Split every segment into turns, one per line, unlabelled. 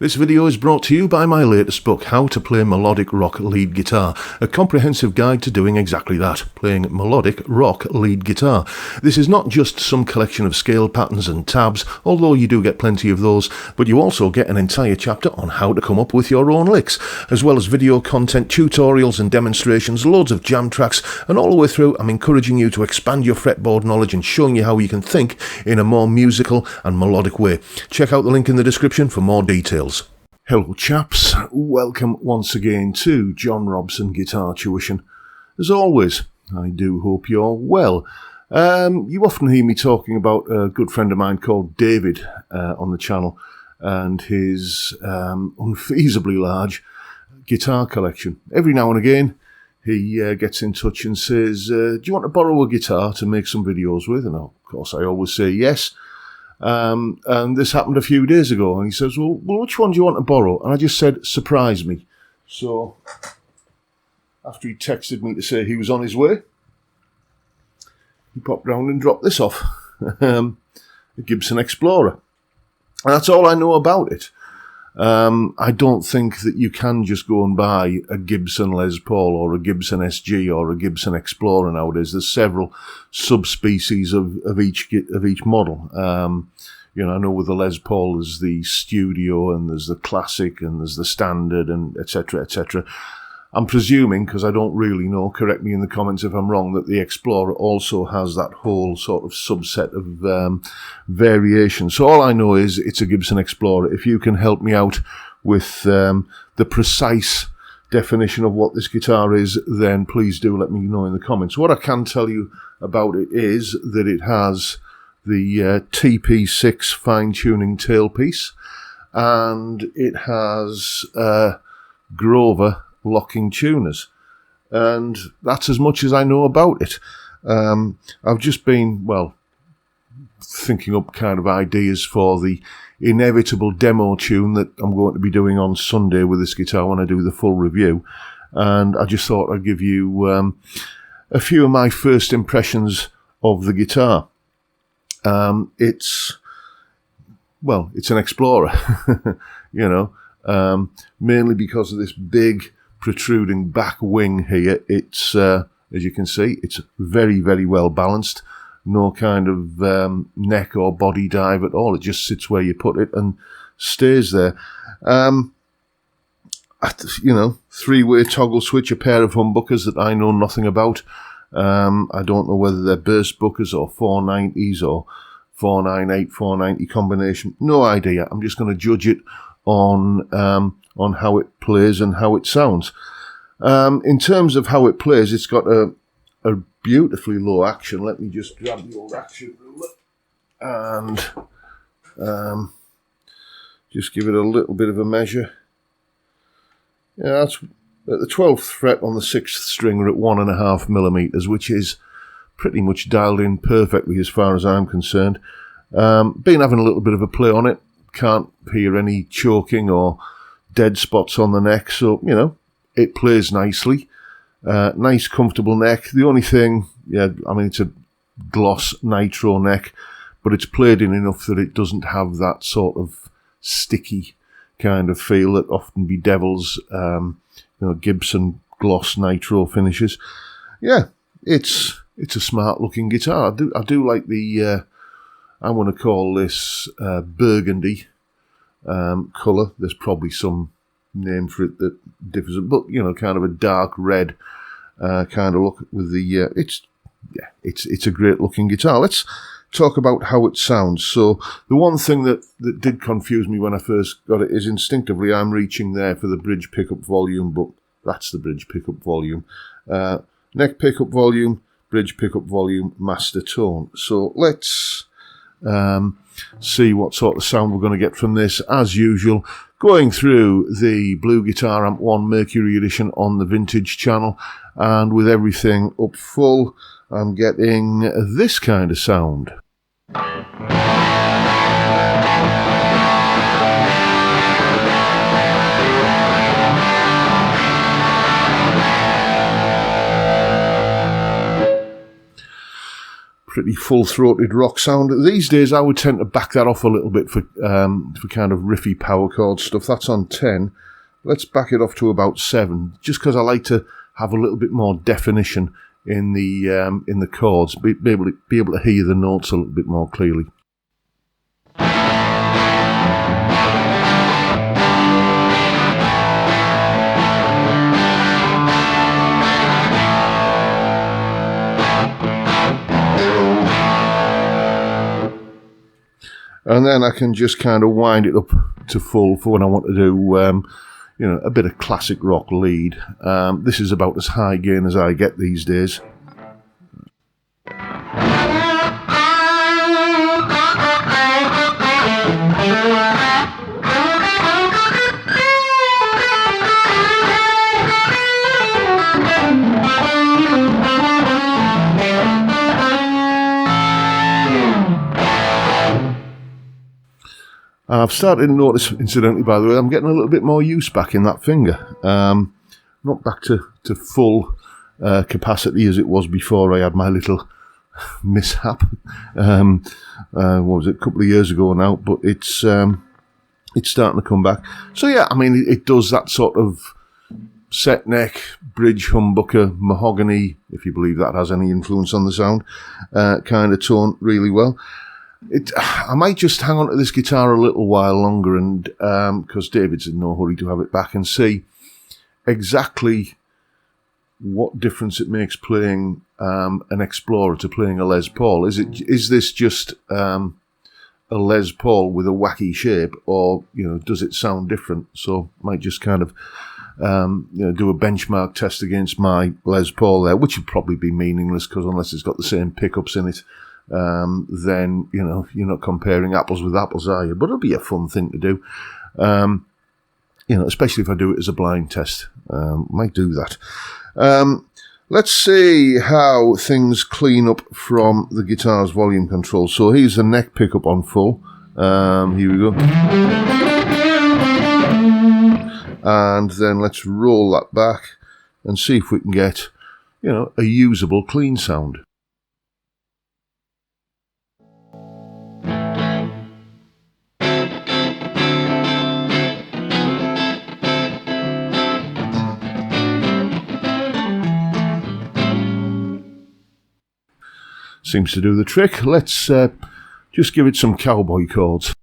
This video is brought to you by my latest book, How to Play Melodic Rock Lead Guitar, a comprehensive guide to doing exactly that, playing melodic rock lead guitar. This is not just some collection of scale patterns and tabs, although you do get plenty of those, but you also get an entire chapter on how to come up with your own licks, as well as video content, tutorials and demonstrations, loads of jam tracks, and all the way through I'm encouraging you to expand your fretboard knowledge and showing you how you can think in a more musical and melodic way. Check out the link in the description for more details. Hello chaps, welcome once again to John Robson Guitar Tuition. As always, I do hope you're well. You often hear me talking about a good friend of mine called David on the channel and his unfeasibly large guitar collection. Every now and again he gets in touch and says, do you want to borrow a guitar to make some videos with? And of course I always say yes. And this happened a few days ago, and he says, well, which one do you want to borrow? And I just said, surprise me. So, after he texted me to say he was on his way, he popped round and dropped this off, a Gibson Explorer. And that's all I know about it. I don't think that you can just go and buy a Gibson Les Paul or a Gibson SG or a Gibson Explorer nowadays. There's several subspecies of each model. You know, I know with the Les Paul there's the Studio and there's the Classic and there's the Standard and etc. etc. I'm presuming, because I don't really know, correct me in the comments if I'm wrong, that the Explorer also has that whole sort of subset of variation. So all I know is it's a Gibson Explorer. If you can help me out with the precise definition of what this guitar is, then please do let me know in the comments. What I can tell you about it is that it has the TP6 fine-tuning tailpiece, and it has Grover locking tuners, and that's as much as I know about it. I've just been, well, thinking up kind of ideas for the inevitable demo tune that I'm going to be doing on Sunday with this guitar when I do the full review, and I just thought I'd give you a few of my first impressions of the guitar. It's an Explorer, you know, mainly because of this big protruding back wing here. It's as you can see, it's very, very well balanced. No kind of neck or body dive at all. It just sits where you put it and stays there. You know, three-way toggle switch, a pair of humbuckers that I know nothing about. I don't know whether they're burst buckers or 490s or 498, 490 combination. No idea. I'm just going to judge it on how it plays and how it sounds. In terms of how it plays, it's got a beautifully low action. Let me just grab the old action ruler and just give it a little bit of a measure. Yeah, that's at the 12th fret on the 6th string. We're at 1.5 millimeters, which is pretty much dialed in perfectly as far as I'm concerned. Been having a little bit of a play on it. Can't hear any choking or dead spots on the neck, so, you know, it plays nicely. Nice, comfortable neck. The only thing, yeah, I mean, it's a gloss nitro neck, but it's played in enough that it doesn't have that sort of sticky kind of feel that often bedevils, you know, Gibson gloss nitro finishes. Yeah, it's a smart looking guitar. I do like the, I want to call this burgundy colour. There's probably some name for it that differs, but you know, kind of a dark red kind of look with the. It's a great looking guitar. Let's talk about how it sounds. So the one thing that did confuse me when I first got it is instinctively I'm reaching there for the bridge pickup volume, but that's the bridge pickup volume. Neck pickup volume, bridge pickup volume, master tone. So let's see what sort of sound we're going to get from this. As usual, going through the Blue Guitar Amp 1 Mercury Edition on the Vintage channel, and with everything up full, I'm getting this kind of sound. pretty full-throated rock sound. These days I would tend to back that off a little bit for kind of riffy power chord stuff. That's on 10. Let's back it off to about 7, just because I like to have a little bit more definition in the chords, be able to hear the notes a little bit more clearly. And then I can just kind of wind it up to full for when I want to do, a bit of classic rock lead. This is about as high gain as I get these days. I've started to notice, incidentally, by the way, I'm getting a little bit more use back in that finger. Not back to full capacity as it was before I had my little mishap. What was it, a couple of years ago now, but it's starting to come back. So yeah, I mean, it does that sort of set neck, bridge humbucker, mahogany, if you believe that has any influence on the sound, kind of tone really well. I might just hang on to this guitar a little while longer, and because David's in no hurry to have it back, and see exactly what difference it makes playing an Explorer to playing a Les Paul. Is this just a Les Paul with a wacky shape, or does it sound different? So might just kind of do a benchmark test against my Les Paul there, which would probably be meaningless because unless it's got the same pickups in it. Then, you're not comparing apples with apples, are you? But it'll be a fun thing to do, especially if I do it as a blind test. Might do that. Let's see how things clean up from the guitar's volume control. So here's the neck pickup on full. Here we go. And then let's roll that back and see if we can get, a usable clean sound. Seems to do the trick. Let's just give it some cowboy chords.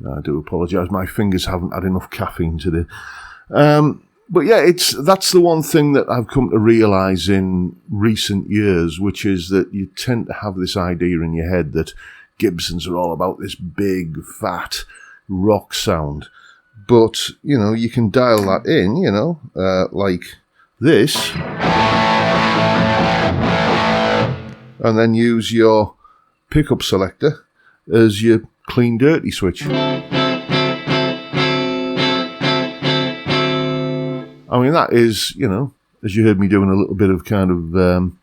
I do apologise, my fingers haven't had enough caffeine today. But yeah, that's the one thing that I've come to realise in recent years, which is that you tend to have this idea in your head that Gibsons are all about this big, fat rock sound. But, you can dial that in, like this. And then use your pickup selector as your clean dirty switch. I mean, that is, as you heard me doing a little bit of kind of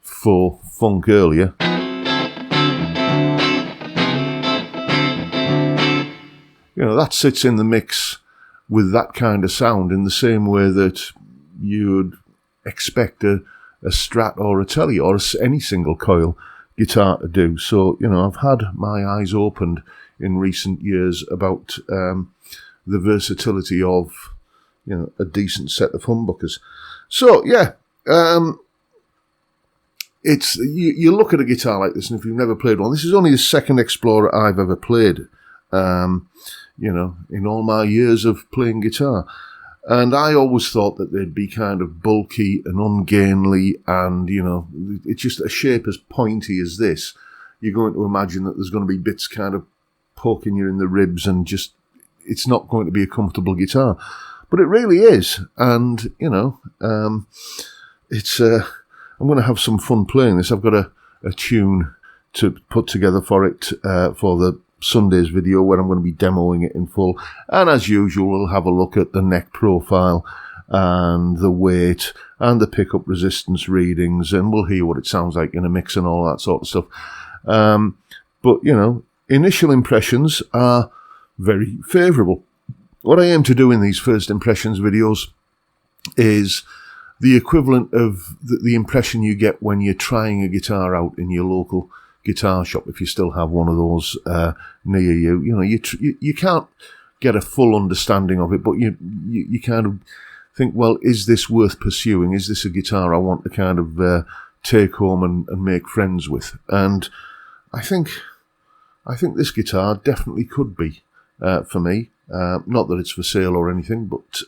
faux funk earlier. That sits in the mix with that kind of sound in the same way that you'd expect a Strat or a Tele or any single coil guitar to do. So, I've had my eyes opened in recent years about the versatility of a decent set of humbuckers. So, yeah, it's you look at a guitar like this, and if you've never played one, this is only the second Explorer I've ever played, in all my years of playing guitar. And I always thought that they'd be kind of bulky and ungainly, and, it's just a shape as pointy as this. You're going to imagine that there's going to be bits kind of poking you in the ribs, and just, it's not going to be a comfortable guitar. But it really is, and, it's I'm going to have some fun playing this. I've got a tune to put together for it for the Sunday's video where I'm going to be demoing it in full. And as usual, we'll have a look at the neck profile and the weight and the pickup resistance readings, and we'll hear what it sounds like in a mix and all that sort of stuff. But, you know, initial impressions are very favourable. What I aim to do in these first impressions videos is the equivalent of the impression you get when you're trying a guitar out in your local guitar shop, if you still have one of those near you. You know, you can't get a full understanding of it, but you kind of think, well, is this worth pursuing? Is this a guitar I want to kind of take home and make friends with? And I think this guitar definitely could be for me. Not that it's for sale or anything, but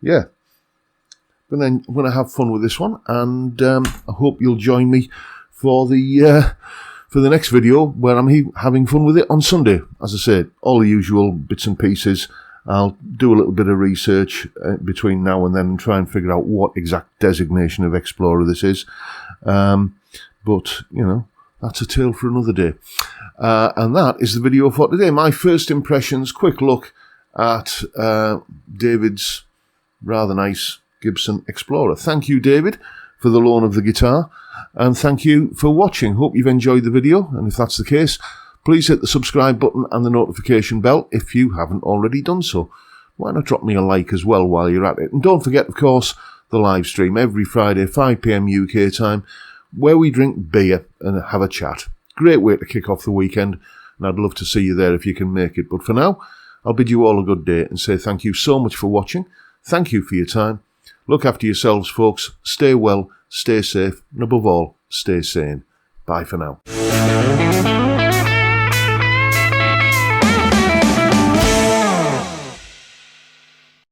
yeah. But then I'm going to have fun with this one, and I hope you'll join me for the next video where I'm having fun with it on Sunday. As I said, all the usual bits and pieces. I'll do a little bit of research between now and then and try and figure out what exact designation of Explorer this is. But, you know, that's a tale for another day. And that is the video for today. My first impressions, quick look at David's rather nice Gibson Explorer. Thank you, David, for the loan of the guitar. And thank you for watching. Hope you've enjoyed the video. And if that's the case, please hit the subscribe button and the notification bell if you haven't already done so. Why not drop me a like as well while you're at it? And don't forget, of course, the live stream every Friday, 5 PM UK time, where we drink beer and have a chat. Great way to kick off the weekend, and I'd love to see you there if you can make it. But for now, I'll bid you all a good day and say thank you so much for watching. Thank you for your time. Look after yourselves, folks. Stay well, stay safe, and above all, stay sane. Bye for now.